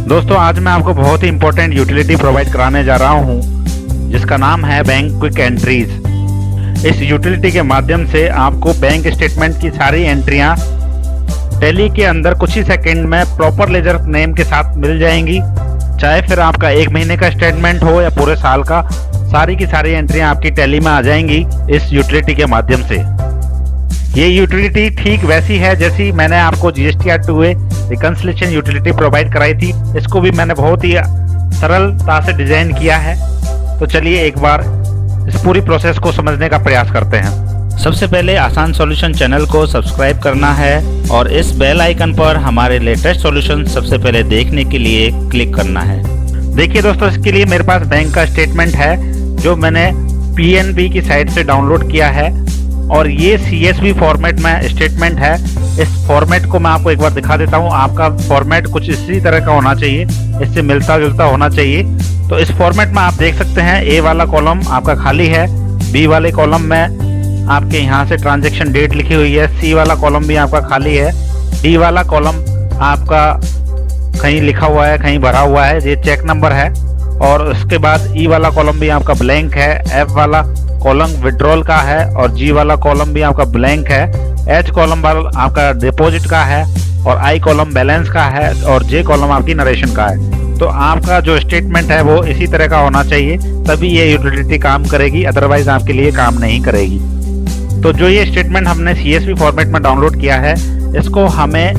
दोस्तों आज मैं आपको बहुत ही इंपॉर्टेंट यूटिलिटी प्रोवाइड कराने जा रहा हूं जिसका नाम है बैंक क्विक एंट्रीज। इस यूटिलिटी के माध्यम से आपको बैंक स्टेटमेंट की सारी एंट्रियां टैली के अंदर कुछ ही सेकंड में प्रॉपर लेजर नेम के साथ मिल जाएंगी। चाहे फिर आपका 1 महीने का स्टेटमेंट हो या पूरे साल का, सारी की सारी एंट्रियां आपकी टैली में आ जाएंगी इस यूटिलिटी के माध्यम से। ये यूटिलिटी ठीक वैसी है जैसी मैंने आपको GSTR 2A reconciliation utility provide कराई थी। इसको भी मैंने बहुत ही सरलता से डिजाइन किया है। तो चलिए एक बार इस पूरी प्रोसेस को समझने का प्रयास करते हैं। सबसे पहले आसान सॉल्यूशन चैनल को सब्सक्राइब करना है और इस बेल आइकन पर हमारे लेटेस्ट सॉल्यूशन सबसे पहले देखने के लिए क्लिक करना है। देखिए दोस्तों, इसके लिए मेरे पास बैंक का स्टेटमेंट है जो मैंने PNB की साइट से डाउनलोड किया है और ये CSV फॉर्मेट में स्टेटमेंट है। इस फॉर्मेट को मैं आपको एक बार दिखा देता हूँ। आपका फॉर्मेट कुछ इसी तरह का होना चाहिए, इससे मिलता जुलता होना चाहिए। तो इस फॉर्मेट में आप देख सकते हैं A वाला कॉलम आपका खाली है, B वाले कॉलम में आपके यहाँ से ट्रांजैक्शन डेट लिखी हुई है, C वाला कॉलम भी आपका खाली है, D वाला कॉलम आपका कहीं लिखा हुआ है कहीं भरा हुआ है, ये चेक नंबर है। और उसके बाद E वाला कॉलम भी आपका ब्लैंक है, F वाला कॉलम विड्रॉल का है और G वाला कॉलम भी आपका ब्लैंक है, H कॉलम आपका डिपॉजिट का है और I कॉलम बैलेंस का है और J कॉलम आपकी नरेशन का है। तो आपका जो स्टेटमेंट है वो इसी तरह का होना चाहिए, तभी ये यूटिलिटी काम करेगी, अदरवाइज आपके लिए काम नहीं करेगी। तो जो ये स्टेटमेंट हमने CSV फॉर्मेट में डाउनलोड किया है, इसको हमें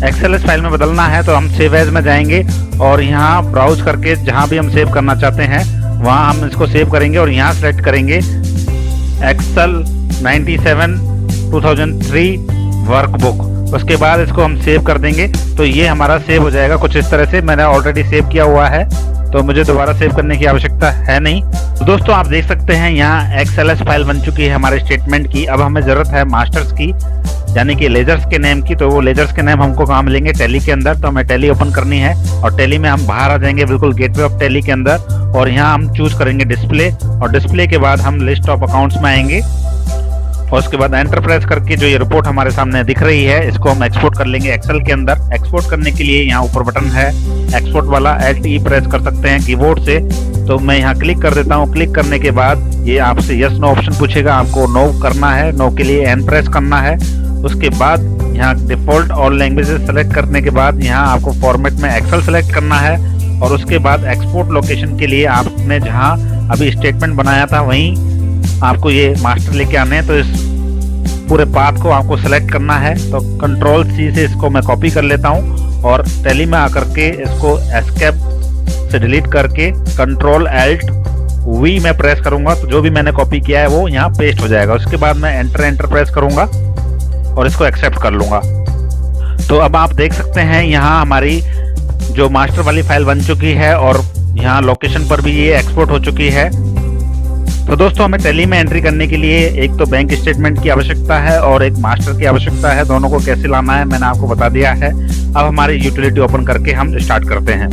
XLS फाइल में बदलना है। तो हम सेव एज में जाएंगे और यहाँ ब्राउज करके जहाँ भी हम सेव करना चाहते हैं वहाँ हम इसको सेव करेंगे और यहाँ सेलेक्ट करेंगे Excel 97 2003 वर्कबुक। उसके बाद इसको हम सेव कर देंगे तो ये हमारा सेव हो जाएगा कुछ इस तरह से। मैंने ऑलरेडी सेव किया हुआ है तो मुझे दोबारा सेव करने की आवश्यकता है नहीं। तो दोस्तों आप देख सकते हैं यहाँ XLS फाइल बन चुकी है हमारे स्टेटमेंट की। अब हमें जरूरत है मास्टर्स की, यानी कि लेजर्स के नेम की। तो वो लेजर्स के नेम हमको कहाँ मिलेंगे? टैली के अंदर। तो हमें टैली ओपन करनी है और टैली में हम बाहर आ जाएंगे बिल्कुल गेटवे ऑफ टैली के अंदर और यहाँ हम चूज करेंगे डिस्प्ले और डिस्प्ले के बाद हम लिस्ट ऑफ अकाउंट्स में आएंगे और उसके बाद एंटर प्रेस करके जो ये रिपोर्ट हमारे सामने दिख रही है इसको हम एक्सपोर्ट कर लेंगे एक्सेल के अंदर। एक्सपोर्ट करने के लिए यहाँ ऊपर बटन है एक्सपोर्ट वाला, Alt-E प्रेस कर सकते हैं कीबोर्ड से। तो मैं यहाँ क्लिक कर देता हूँ। क्लिक करने के बाद ये आपसे यस नो ऑप्शन पूछेगा, आपको नो करना है। नो के लिए एन प्रेस करना है। उसके बाद यहाँ डिफॉल्ट ऑल लैंग्वेजेस सेलेक्ट करने के बाद यहाँ आपको फॉर्मेट में एक्सेल सेलेक्ट करना है और उसके बाद एक्सपोर्ट लोकेशन के लिए आपने जहाँ अभी स्टेटमेंट बनाया था वहीं आपको ये मास्टर लेके आने हैं। तो इस पूरे पाथ को आपको सेलेक्ट करना है। तो Ctrl+C से इसको मैं कॉपी कर लेता हूँ और टैली में आकर के इसको एस्केप से डिलीट करके Ctrl+Alt+V में प्रेस करूंगा तो जो भी मैंने कॉपी किया है वो यहाँ पेस्ट हो जाएगा। उसके बाद मैं एंटर प्रेस करूंगा और इसको एक्सेप्ट कर लूंगा। तो अब आप देख सकते हैं यहाँ हमारी जो मास्टर वाली फाइल बन चुकी है और यहाँ लोकेशन पर भी ये एक्सपोर्ट हो चुकी है। तो दोस्तों हमें टैली में एंट्री करने के लिए एक तो बैंक स्टेटमेंट की आवश्यकता है और एक मास्टर की आवश्यकता है। दोनों को कैसे लाना है मैंने आपको बता दिया है। अब हमारी यूटिलिटी ओपन करके हम स्टार्ट करते हैं।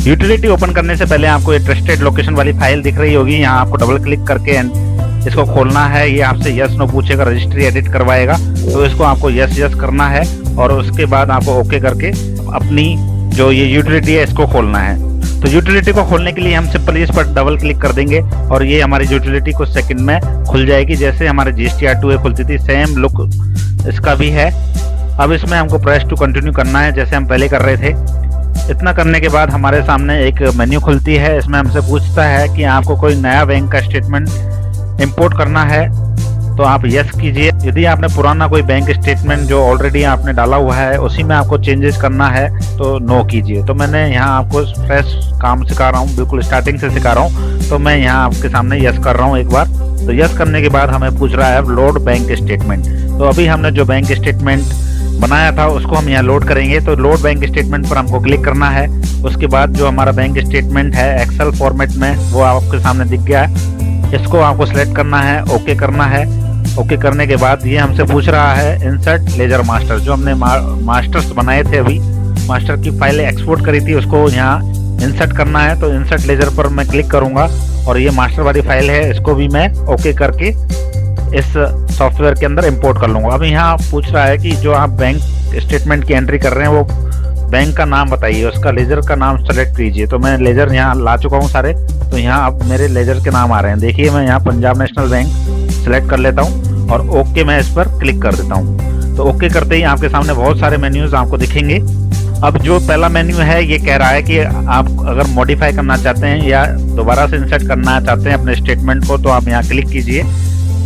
यूटिलिटी ओपन करने से पहले आपको ये ट्रस्टेड लोकेशन वाली फाइल दिख रही होगी, यहाँ आपको डबल क्लिक करके इसको खोलना है। ये आपसे यस नो पूछेगा, रजिस्ट्री एडिट करवाएगा तो इसको आपको यस करना है और उसके बाद आपको ओके करके अपनी जो ये यूटिलिटी है इसको खोलना है। तो यूटिलिटी को खोलने के लिए हम सिंपल इस पर डबल क्लिक कर देंगे और ये हमारी यूटिलिटी कुछ सेकंड में खुल जाएगी। जैसे हमारे GSTR 2A खुलती थी सेम लुक इसका भी है। अब इसमें हमको प्रेस टू कंटिन्यू करना है जैसे हम पहले कर रहे थे। इतना करने के बाद हमारे सामने एक मेन्यू खुलती है। इसमें हमसे पूछता है कि आपको कोई नया बैंक का स्टेटमेंट इंपोर्ट करना है तो आप यस कीजिए। यदि आपने पुराना कोई बैंक स्टेटमेंट जो ऑलरेडी आपने डाला हुआ है उसी में आपको चेंजेस करना है तो नो कीजिए। तो मैंने यहाँ आपको फ्रेश काम सिखा रहा हूँ, बिल्कुल स्टार्टिंग से सिखा रहा हूँ। तो मैं यहाँ आपके सामने यस कर रहा हूँ एक बार। तो यस करने के बाद हमें पूछ रहा है लोड बैंक स्टेटमेंट। तो अभी हमने जो बैंक स्टेटमेंट बनाया था उसको हम यहाँ लोड करेंगे। तो लोड बैंक स्टेटमेंट पर हमको क्लिक करना है। उसके बाद जो हमारा बैंक स्टेटमेंट है एक्सेल फॉर्मेट में वो आपके सामने दिख गया है। इसको आपको सिलेक्ट करना है, ओके करना है। ओके करने के बाद ये हमसे पूछ रहा है इंसर्ट लेजर मास्टर। जो हमने मास्टर्स बनाए थे अभी, मास्टर की फाइल एक्सपोर्ट करी थी उसको यहाँ इंसर्ट करना है। तो इंसर्ट लेजर पर मैं क्लिक करूंगा और ये मास्टर वाली फाइल है इसको भी मैं ओके करके इस सॉफ्टवेयर के अंदर इंपोर्ट कर लूंगा। अब यहाँ पूछ रहा है कि जो आप बैंक स्टेटमेंट की एंट्री कर रहे हैं वो बैंक का नाम बताइए, उसका लेजर का नाम सेलेक्ट कीजिए। तो मैं लेजर यहाँ ला चुका हूँ सारे, तो यहाँ अब मेरे लेजर के नाम आ रहे हैं। देखिए मैं यहाँ पंजाब नेशनल बैंक सेलेक्ट कर लेता हूँ और ओके मैं इस पर क्लिक कर देता हूँ। तो ओके करते ही आपके सामने बहुत सारे मेन्यूज आपको दिखेंगे। अब जो पहला मेन्यू है ये कह रहा है कि आप अगर मॉडिफाई करना चाहते हैं या दोबारा से इंसर्ट करना चाहते हैं अपने स्टेटमेंट को, तो आप यहाँ क्लिक कीजिए।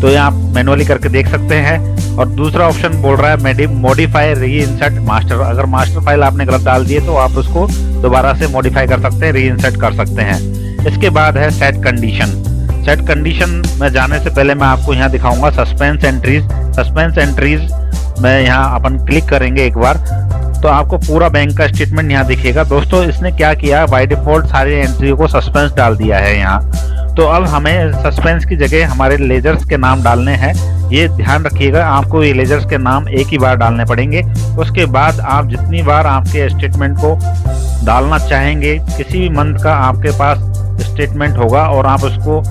तो ये आप मैनुअली करके देख सकते हैं। और दूसरा ऑप्शन बोल रहा है मॉडिफाई री इंसर्ट मास्टर। अगर मास्टर फाइल आपने गलत डाल दिए तो आप उसको दोबारा से मॉडिफाई कर सकते हैं, री इंसर्ट कर सकते हैं। इसके बाद है सेट कंडीशन। सेट कंडीशन में जाने से पहले मैं आपको यहाँ दिखाऊंगा सस्पेंस एंट्रीज। सस्पेंस एंट्रीज में यहाँ अपन क्लिक करेंगे एक बार, तो आपको पूरा बैंक का स्टेटमेंट यहाँ दिखेगा। दोस्तों इसने क्या किया, बाय डिफॉल्ट सारी एंट्रियों को सस्पेंस डाल दिया है यहाँ। तो अब हमें सस्पेंस की जगह हमारे लेजर्स के नाम डालने हैं। ये ध्यान रखिएगा, आपको ये लेजर्स के नाम एक ही बार डालने पड़ेंगे। उसके बाद आप जितनी बार आपके स्टेटमेंट को डालना चाहेंगे, किसी भी मंथ का आपके पास स्टेटमेंट होगा और आप उसको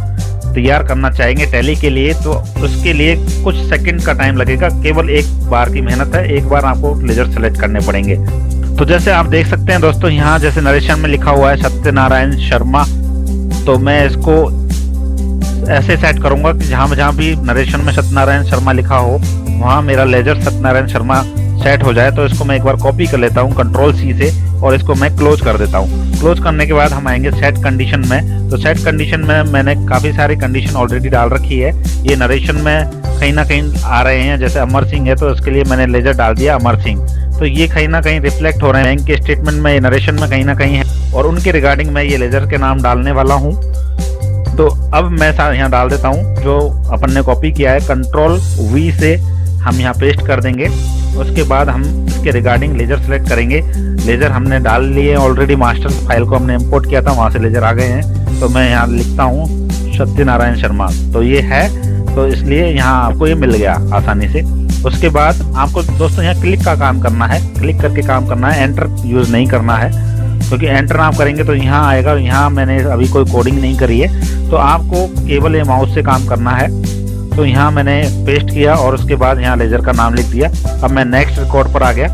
तैयार करना चाहेंगे टैली के लिए, तो उसके लिए कुछ सेकंड का टाइम लगेगा। केवल एक बार की मेहनत है, एक बार आपको लेजर सेलेक्ट करने पड़ेंगे। तो जैसे आप देख सकते हैं दोस्तों, यहाँ जैसे नरेशन में लिखा हुआ है सत्यनारायण शर्मा, तो मैं इसको ऐसे सेट करूंगा कि जहां भी नरेशन में सत्यनारायण शर्मा लिखा हो वहां मेरा लेजर सत्यनारायण शर्मा सेट हो जाए। तो इसको मैं एक बार कॉपी कर लेता हूं कंट्रोल सी से और इसको मैं क्लोज कर देता हूं। क्लोज करने के बाद हम आएंगे सेट कंडीशन में। तो सेट कंडीशन में मैंने काफी सारी कंडीशन ऑलरेडी डाल रखी है। ये नरेशन में कहीं ना कहीं आ रहे हैं, जैसे अमर सिंह है तो इसके लिए मैंने लेजर डाल दिया अमर सिंह। तो ये कहीं ना कहीं रिफ्लेक्ट हो रहे हैं बैंक के स्टेटमेंट में, नरेशन में कहीं ना कहीं है, और उनके रिगार्डिंग मैं ये लेजर के नाम डालने वाला हूँ। तो अब मैं यहाँ डाल देता हूँ जो अपन ने कॉपी किया है, कंट्रोल वी से हम यहाँ पेस्ट कर देंगे। उसके बाद हम इसके रिगार्डिंग लेजर सेलेक्ट करेंगे। लेजर हमने डाल लिए ऑलरेडी, मास्टर फाइल को हमने इंपोर्ट किया था, वहाँ से लेजर आ गए हैं। तो मैं यहाँ लिखता हूँ सत्यनारायण शर्मा, तो ये है, तो इसलिए यहाँ आपको ये मिल गया आसानी से। उसके बाद आपको दोस्तों यहाँ क्लिक का काम करना है, क्लिक करके काम करना है, एंटर यूज नहीं करना है, क्योंकि एंटर आप करेंगे तो यहाँ आएगा। यहाँ मैंने अभी कोई कोडिंग नहीं करी है, तो आपको केवल ये माउस से काम करना है। तो यहाँ मैंने पेस्ट किया और उसके बाद यहाँ लेजर का नाम लिख दिया। अब मैं नेक्स्ट रिकॉर्ड पर आ गया।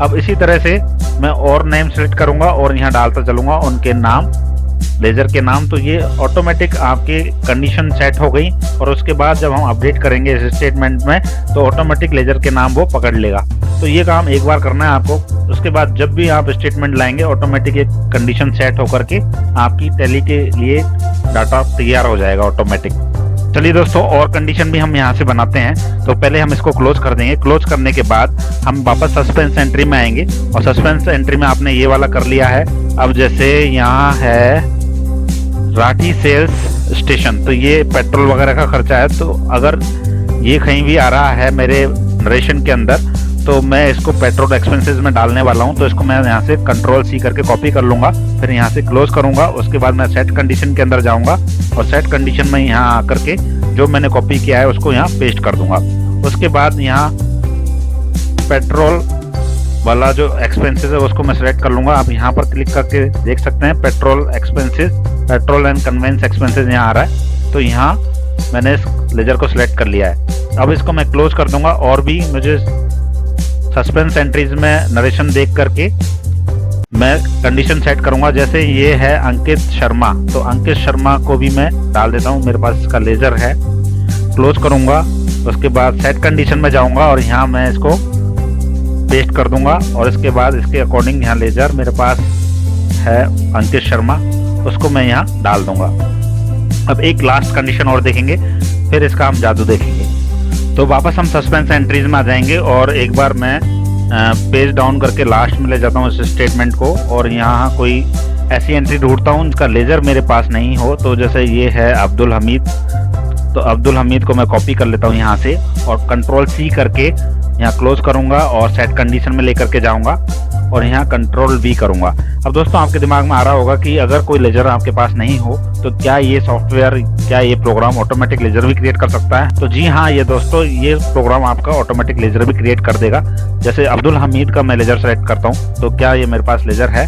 अब इसी तरह से मैं और नेम सेलेक्ट करूंगा और यहाँ डालता चलूंगा उनके नाम, लेजर के नाम। तो ये ऑटोमेटिक आपकी कंडीशन सेट हो गई, और उसके बाद जब हम अपडेट करेंगे इस स्टेटमेंट में तो ऑटोमेटिक लेजर के नाम वो पकड़ लेगा। तो ये काम एक बार करना है आपको। उसके बाद जब भी आप स्टेटमेंट लाएंगे ऑटोमेटिक एक कंडीशन सेट होकर के आपकी टैली के लिए डाटा तैयार हो जाएगा ऑटोमेटिक। चलिए दोस्तों, और कंडीशन भी हम यहाँ से बनाते हैं। तो पहले हम इसको क्लोज कर देंगे। क्लोज करने के बाद हम वापस सस्पेंस एंट्री में आएंगे, और सस्पेंस एंट्री में आपने ये वाला कर लिया है। अब जैसे यहाँ है राठी सेल्स स्टेशन, तो ये पेट्रोल वगैरह का खर्चा है। तो अगर ये कहीं भी आ रहा है मेरे नरेशन के अंदर, तो मैं इसको पेट्रोल एक्सपेंसेस में डालने वाला हूं। तो इसको मैं यहाँ से कंट्रोल सी करके कॉपी कर लूंगा, फिर यहाँ से क्लोज करूंगा। उसके बाद मैं सेट कंडीशन के अंदर जाऊंगा और सेट कंडीशन में यहाँ आकर के जो मैंने कॉपी किया है उसको यहाँ पेस्ट कर दूंगा। उसके बाद यहाँ पेट्रोल वाला जो एक्सपेंसेस है उसको मैं सेलेक्ट कर लूंगा। आप यहाँ पर क्लिक करके देख सकते हैं petrol expenses, petrol and conveyance expenses यहाँ आ रहा है। तो यहाँ मैंने इस लेजर को सिलेक्ट कर लिया है। अब इसको मैं क्लोज कर दूंगा, और भी मुझे सस्पेंस एंट्रीज में नरेशन देख करके मैं कंडीशन सेट करूंगा। जैसे ये है अंकित शर्मा, तो अंकित शर्मा को भी मैं डाल देता हूं, मेरे पास इसका लेजर है। क्लोज करूंगा, उसके बाद सेट कंडीशन में जाऊंगा और यहाँ मैं इसको पेस्ट कर दूंगा, और इसके बाद इसके अकॉर्डिंग यहाँ लेजर मेरे पास है अंकित शर्मा, उसको मैं यहाँ डाल दूंगा। अब एक लास्ट कंडीशन और देखेंगे, फिर इसका हम जादू देखेंगे। तो वापस हम सस्पेंस एंट्रीज में आ जाएंगे, और एक बार मैं पेज डाउन करके लास्ट में ले जाता हूँ इस स्टेटमेंट को, और यहाँ कोई ऐसी एंट्री ढूंढता हूँ जिसका लेजर मेरे पास नहीं हो। तो जैसे ये है अब्दुल हमीद, तो अब्दुल हमीद को मैं कॉपी कर लेता हूँ यहाँ से, और कंट्रोल सी करके यहाँ क्लोज करूंगा और सेट कंडीशन में लेकर के जाऊंगा, और यहाँ कंट्रोल वी करूंगा। अब दोस्तों आपके दिमाग में आ रहा होगा कि अगर कोई लेजर आपके पास नहीं हो तो क्या ये सॉफ्टवेयर, क्या ये प्रोग्राम ऑटोमेटिक लेजर भी क्रिएट कर सकता है? तो जी हाँ, ये दोस्तों ये प्रोग्राम आपका ऑटोमेटिक लेजर भी क्रिएट कर देगा। जैसे अब्दुल हमीद का मैं लेजर सेलेक्ट करता हूँ, तो क्या ये मेरे पास लेजर है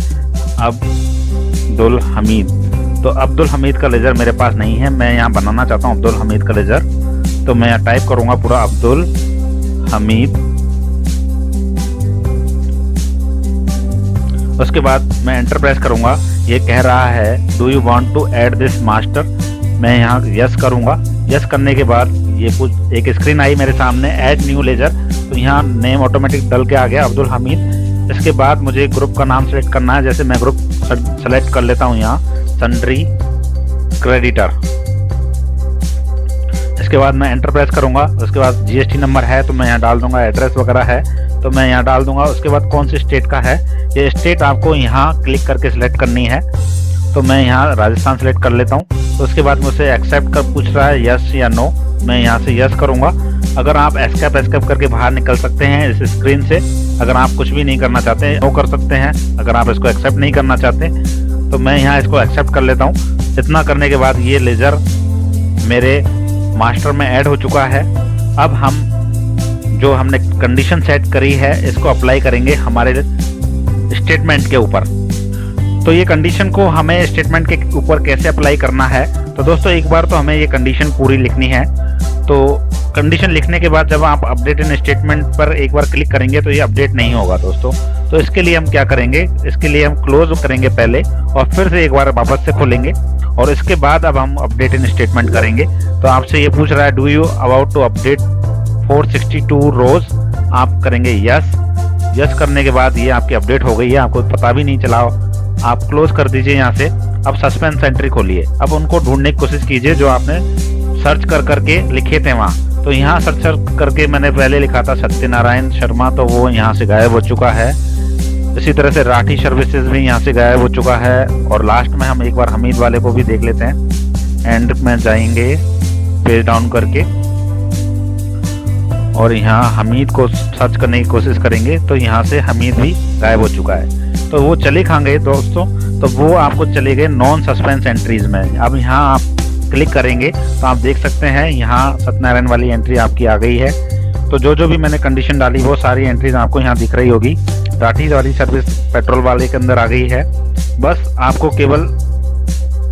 अब्दुल हमीद? तो अब्दुल हमीद का लेजर मेरे पास नहीं है, मैं यहाँ बनाना चाहता हूँ अब्दुल हमीद का लेजर। तो मैं यहाँ टाइप करूंगा पूरा अब्दुल हमीद, उसके बाद मैं एंटर प्रेस करूंगा। ये कह रहा है do you want to add this master, मैं यहाँ यस करूंगा। यस करने के बाद ये कुछ एक स्क्रीन आई मेरे सामने, ऐड न्यू लेजर, तो यहाँ नेम ऑटोमेटिक डल के आ गया अब्दुल हमीद। इसके बाद मुझे ग्रुप का नाम सेलेक्ट करना है, जैसे मैं ग्रुप सेलेक्ट कर लेता हूँ यहाँ सन्ड्री क्रेडिटर। इसके बाद मैं एंटर प्रेस करूंगा। उसके बाद जीएसटी नंबर है तो मैं यहाँ डाल दूंगा, एड्रेस वगैरह है तो मैं यहाँ डाल दूंगा। उसके बाद कौन सी स्टेट का है, ये स्टेट आपको यहाँ क्लिक करके सिलेक्ट करनी है, तो मैं यहाँ राजस्थान सेलेक्ट कर लेता हूँ। तो उसके बाद मुझसे एक्सेप्ट कर पूछ रहा है यस या नो, मैं यहाँ से यस करूँगा। अगर आप एस्केप करके बाहर निकल सकते हैं इस स्क्रीन से, अगर आप कुछ भी नहीं करना चाहते नो कर सकते हैं। अगर आप इसको एक्सेप्ट नहीं करना चाहते तो मैं यहाँ इसको एक्सेप्ट कर लेता हूँ। इतना करने के बाद ये लेजर मेरे मास्टर में ऐड हो चुका है। अब हम जो हमने कंडीशन सेट करी है इसको अप्लाई करेंगे हमारे स्टेटमेंट के ऊपर। तो ये कंडीशन को हमें स्टेटमेंट के ऊपर कैसे अप्लाई करना है, तो दोस्तों एक बार तो हमें ये कंडीशन पूरी लिखनी है। तो कंडीशन लिखने के बाद जब आप अपडेट इन स्टेटमेंट पर एक बार क्लिक करेंगे तो ये अपडेट नहीं होगा दोस्तों। तो इसके लिए हम क्या करेंगे, इसके लिए हम क्लोज करेंगे पहले और फिर से एक बार वापस से खोलेंगे और इसके बाद अब हम अपडेट इन स्टेटमेंट करेंगे। तो आपसे ये पूछ रहा है do you about to update 462 rows, आप करेंगे यस। यस करने के बाद ये आपकी अपडेट हो गई है, आपको पता भी नहीं चला। आप क्लोज कर दीजिए यहाँ से। अब सस्पेंस एंट्री खोलिए, अब उनको ढूंढने की कोशिश कीजिए जो आपने सर्च कर करके लिखे थे वहाँ। तो यहाँ सर्च करके मैंने पहले लिखा था सत्यनारायण शर्मा, तो वो यहाँ से गायब हो चुका है। इसी तरह से राठी सर्विसेज भी यहाँ से गायब हो चुका है। और लास्ट में हम एक बार हमीद वाले को भी देख लेते हैं। एंड में जाएंगे पेज डाउन करके और यहाँ हमीद को सर्च करने की कोशिश करेंगे तो यहाँ से हमीद भी गायब हो चुका है। तो वो चले कहाँ गए दोस्तों, तो वो आपको चले गए नॉन सस्पेंस एंट्रीज में। अब यहाँ आप क्लिक करेंगे तो आप देख सकते हैं यहाँ सत्यनारायण वाली एंट्री आपकी आ गई है। तो जो भी मैंने कंडीशन डाली वो सारी एंट्रीज आपको यहाँ दिख रही होगी। राठी वाली सर्विस पेट्रोल वाले के अंदर आ गई है। बस आपको केवल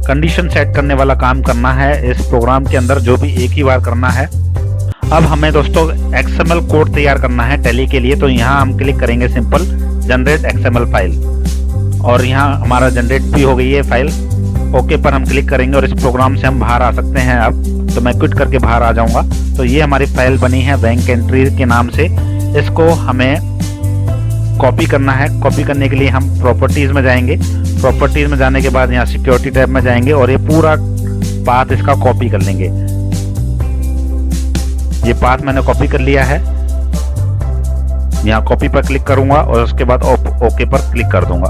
कंडीशन सेट करने वाला काम करना है इस प्रोग्राम के अंदर, जो भी एक ही बार करना है। अब हमें दोस्तों XML कोड तैयार करना है टैली के लिए। तो यहाँ हम क्लिक करेंगे सिंपल जनरेट XML फाइल और यहाँ हमारा जनरेट भी हो गई है फाइल। ओके पर हम क्लिक करेंगे और इस प्रोग्राम से हम बाहर आ सकते हैं। अब तो मैं क्विट करके बाहर आ जाऊंगा। तो ये हमारी फाइल बनी है बैंक एंट्री के नाम से। इसको हमें कॉपी करना है। कॉपी करने के लिए हम प्रॉपर्टीज में जाएंगे। प्रॉपर्टीज में जाने के बाद यहाँ सिक्योरिटी टैब में जाएंगे और ये पूरा पाथ इसका कॉपी कर लेंगे। ये पाथ मैंने कॉपी कर लिया है। यहाँ कॉपी पर क्लिक करूंगा और उसके बाद ओके पर क्लिक कर दूंगा।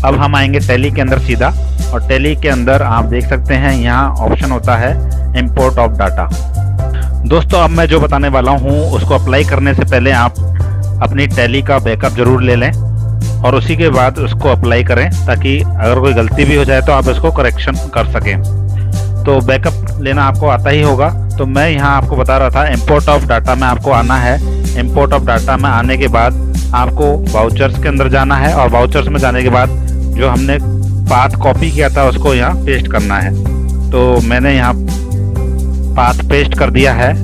अब हम आएंगे टैली के अंदर सीधा और टैली के अंदर आप देख सकते हैं यहाँ ऑप्शन होता है इंपोर्ट ऑफ डाटा। दोस्तों अब मैं जो बताने वाला हूँ उसको अप्लाई करने से पहले आप अपनी टैली का बैकअप जरूर ले लें और उसी के बाद उसको अप्लाई करें, ताकि अगर कोई गलती भी हो जाए तो आप इसको करेक्शन कर सकें। तो बैकअप लेना आपको आता ही होगा। तो मैं यहाँ आपको बता रहा था इंपोर्ट ऑफ डाटा में आपको आना है। इंपोर्ट ऑफ डाटा में आने के बाद आपको वाउचर्स के अंदर जाना है और वाउचर्स में जाने के बाद जो हमने पाथ कॉपी किया था उसको यहाँ पेस्ट करना है। तो मैंने यहाँ पाथ पेस्ट कर दिया है।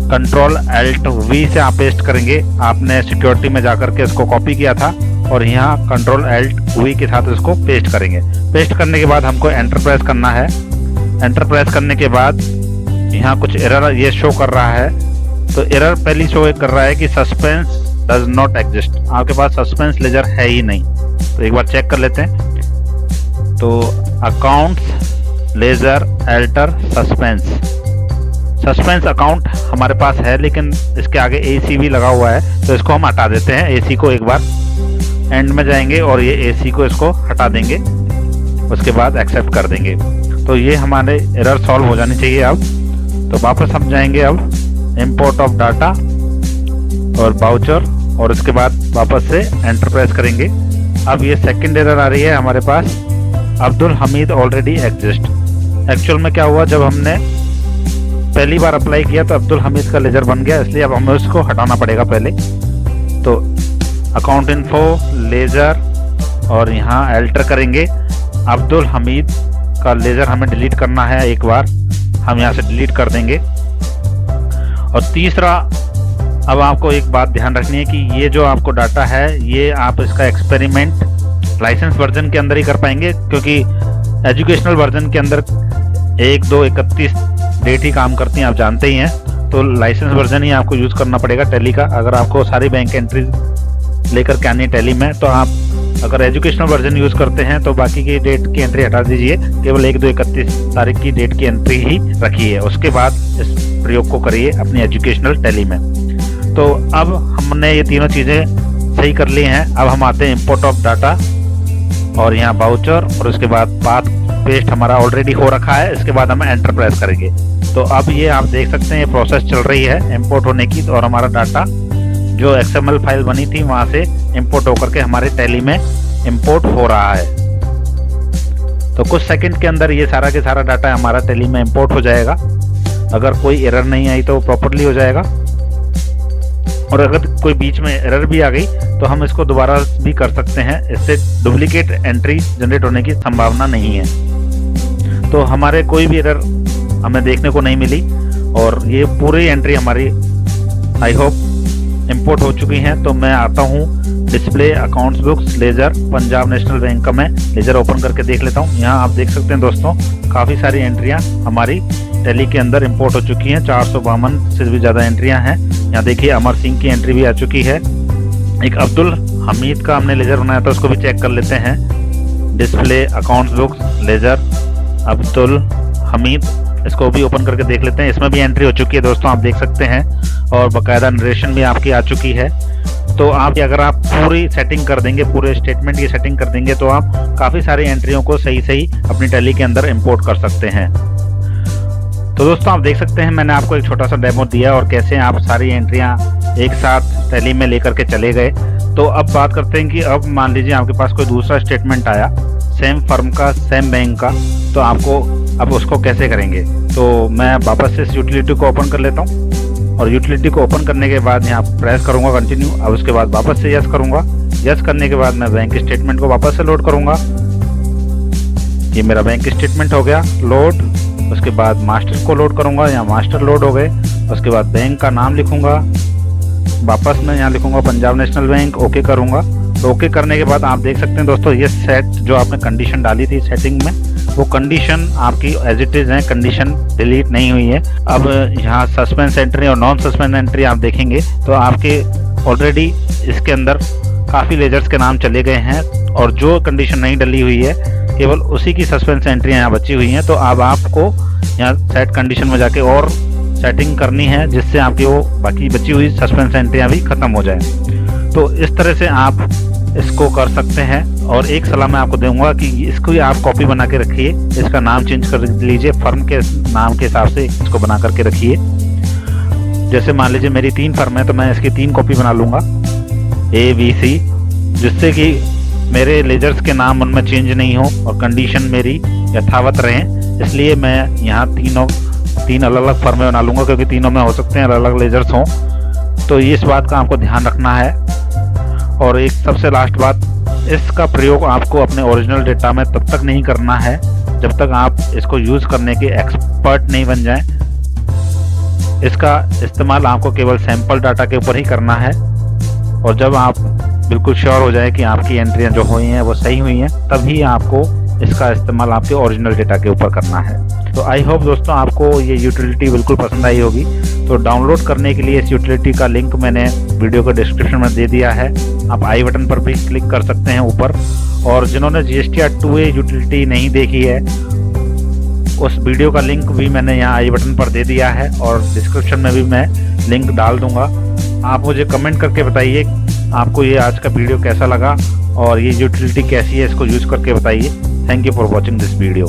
Ctrl+Alt+V से आप पेस्ट करेंगे। आपने सिक्योरिटी में जाकर के इसको कॉपी किया था और यहाँ Ctrl+Alt+V के साथ इसको पेस्ट करेंगे। पेस्ट करने के बाद हमको एंटर प्रेस करना है। एंटर प्रेस करने के बाद यहाँ कुछ एरर ये शो कर रहा है। तो एरर पहली शो कर रहा है कि सस्पेंस डज नॉट एग्जिस्ट, आपके पास सस्पेंस लेजर है ही नहीं। तो एक बार चेक कर लेते हैं। तो accounts ledger alter suspense account हमारे पास है, लेकिन इसके आगे AC भी लगा हुआ है। तो इसको हम हटा देते हैं। AC को एक बार एंड में जाएंगे और ये AC को इसको हटा देंगे। उसके बाद एक्सेप्ट कर देंगे। तो ये हमारे एरर सॉल्व हो जानी चाहिए। अब तो वापस हम जाएंगे अब इंपोर्ट ऑफ डाटा और वाउचर और उसके बाद वापस से एंटर प्रेस करेंगे। अब ये सेकंड एरर आ रही है हमारे पास, Abdul Hamid already exist. Actual में क्या हुआ, जब हमने पहली बार अप्लाई किया तो अब्दुल हमीद का लेजर बन गया, इसलिए अब हमें उसको हटाना पड़ेगा पहले। तो अकाउंट इन्फो लेजर और यहाँ एल्टर करेंगे। अब्दुल हमीद का लेजर हमें डिलीट करना है। एक बार हम यहाँ से डिलीट कर देंगे। और तीसरा, अब आपको एक बात ध्यान रखनी है कि ये जो आपको डाटा है ये आप इसका एक्सपेरिमेंट लाइसेंस वर्जन के अंदर ही कर पाएंगे, क्योंकि एजुकेशनल वर्जन के अंदर 1, 2, 31 डेट ही काम करती हैं, आप जानते ही हैं। तो लाइसेंस वर्जन ही आपको यूज़ करना पड़ेगा टैली का। अगर आपको सारी बैंक एंट्रीज लेकर के आनी है टैली में, तो आप अगर एजुकेशनल वर्जन यूज़ करते हैं तो बाकी की डेट की एंट्री हटा दीजिए, केवल 1, 2, 31 तारीख की डेट की एंट्री ही रखिए। उसके बाद इस प्रयोग को करिए अपनी एजुकेशनल टैली में। तो अब हमने ये तीनों चीज़ें सही कर ली हैं। अब हम आते हैं इंपोर्ट ऑफ डाटा, और यहाँ बाउचर, और उसके बाद पाथ पेस्ट हमारा ऑलरेडी हो रखा है। इसके बाद हम एंटर प्रेस करेंगे। तो अब ये आप देख सकते हैं ये प्रोसेस चल रही है इंपोर्ट होने की, और हमारा डाटा जो XML फाइल बनी थी वहाँ से इंपोर्ट होकर के हमारे टैली में इंपोर्ट हो रहा है। तो कुछ सेकंड के अंदर ये सारा के सारा डाटा हमारा टैली में इंपोर्ट हो जाएगा। अगर कोई एरर नहीं आई तो प्रॉपरली हो जाएगा, और अगर कोई बीच में एरर भी आ गई तो हम इसको दोबारा भी कर सकते हैं। इससे डुप्लीकेट एंट्री जनरेट होने की संभावना नहीं है। तो हमारे कोई भी एरर हमें देखने को नहीं मिली, और ये पूरी एंट्री हमारी आई होप इंपोर्ट हो चुकी हैं। तो मैं आता हूँ display accounts books ledger, Punjab National Bank का मैं लेजर ओपन करके देख लेता हूँ। यहाँ आप देख सकते हैं दोस्तों, काफ़ी सारी एंट्रियाँ हमारी टैली के अंदर इंपोर्ट हो चुकी हैं। 452 से भी ज़्यादा एंट्रियाँ हैं। यहाँ देखिए अमर सिंह की एंट्री भी आ चुकी है। एक अब्दुल हमीद का हमने लेजर बनाया था, उसको भी चेक कर लेते हैं। Display accounts books ledger Abdul Hamid, इसको भी ओपन करके देख लेते हैं। इसमें भी एंट्री हो चुकी है दोस्तों, आप देख सकते हैं, और बाकायदा नरेशन भी आपकी आ चुकी है। तो आप अगर आप पूरी सेटिंग कर देंगे, पूरे स्टेटमेंट की सेटिंग कर देंगे, तो आप काफ़ी सारी एंट्रियों को सही सही अपनी टैली के अंदर इंपोर्ट कर सकते हैं। तो दोस्तों आप देख सकते हैं मैंने आपको एक छोटा सा डेमो दिया, और कैसे आप सारी एंट्रियां एक साथ टैली में लेकर के चले गए। तो अब बात करते हैं कि अब मान लीजिए आपके पास कोई दूसरा स्टेटमेंट आया सेम फर्म का, सेम बैंक का, तो आपको अब उसको कैसे करेंगे। तो मैं वापस से इस यूटिलिटी को ओपन कर लेता हूँ, और यूटिलिटी को ओपन करने के बाद यहाँ प्रेस करूँगा कंटिन्यू। अब उसके बाद वापस से यस करूँगा। यस करने के बाद मैं बैंक स्टेटमेंट को वापस से लोड करूँगा। ये मेरा बैंक स्टेटमेंट हो गया लोड। उसके बाद मास्टर को लोड करूंगा, यहाँ मास्टर लोड हो गए। उसके बाद बैंक का नाम लिखूंगा, वापस मैं यहाँ लिखूंगा पंजाब नेशनल बैंक, ओके करूंगा। तो ओके करने के बाद आप देख सकते हैं दोस्तों, ये सेट जो आपने कंडीशन डाली थी सेटिंग में, वो कंडीशन आपकी एज इट इज है, कंडीशन डिलीट नहीं हुई है। अब यहाँ सस्पेंस एंट्री और नॉन सस्पेंस एंट्री आप देखेंगे तो आपके ऑलरेडी इसके अंदर काफ़ी लेजर्स के नाम चले गए हैं, और जो कंडीशन नहीं डली हुई है केवल उसी की सस्पेंस एंट्रियाँ यहाँ बची हुई हैं। तो अब आपको यहाँ सेट कंडीशन में जाके और सेटिंग करनी है, जिससे आपकी वो बाकी बची हुई सस्पेंस एंट्रियाँ भी ख़त्म हो जाए। तो इस तरह से आप इसको कर सकते हैं। और एक सलाह मैं आपको दूंगा कि इसको ही आप कॉपी बना के रखिए, इसका नाम चेंज कर लीजिए, फर्म के नाम के हिसाब से इसको बना करके रखिए। जैसे मान लीजिए मेरी 3 फर्म है, तो मैं इसकी 3 कॉपी बना लूँगा ABC, जिससे कि मेरे लेजर्स के नाम उनमें चेंज नहीं हो और कंडीशन मेरी यथावत रहें। इसलिए मैं यहाँ 3 अलग अलग फर्में बना लूँगा, क्योंकि तीनों में हो सकते हैं अलग अलग लेजर्स हों। तो इस बात का आपको ध्यान रखना है। और एक सबसे लास्ट बात, इसका प्रयोग आपको अपने ओरिजिनल डेटा में तब तक नहीं करना है जब तक आप इसको यूज़ करने के एक्सपर्ट नहीं बन जाएं। इसका इस्तेमाल आपको केवल सैंपल डाटा के ऊपर ही करना है, और जब आप बिल्कुल श्योर हो जाए कि आपकी एंट्रियां जो हुई हैं वो सही हुई हैं, तभी आपको इसका इस्तेमाल आपके ओरिजिनल डेटा के ऊपर करना है। तो आई होप दोस्तों आपको ये यूटिलिटी बिल्कुल पसंद आई होगी। तो डाउनलोड करने के लिए इस यूटिलिटी का लिंक मैंने वीडियो के डिस्क्रिप्शन में दे दिया है, आप आई बटन पर भी क्लिक कर सकते हैं ऊपर। और जिन्होंने GSTR 2A यूटिलिटी नहीं देखी है, उस वीडियो का लिंक भी मैंने यहाँ आई बटन पर दे दिया है, और डिस्क्रिप्शन में भी मैं लिंक डाल दूंगा। आप मुझे कमेंट करके बताइए आपको ये आज का वीडियो कैसा लगा, और ये यूटिलिटी कैसी है, इसको यूज़ करके बताइए। Thank you for watching this video.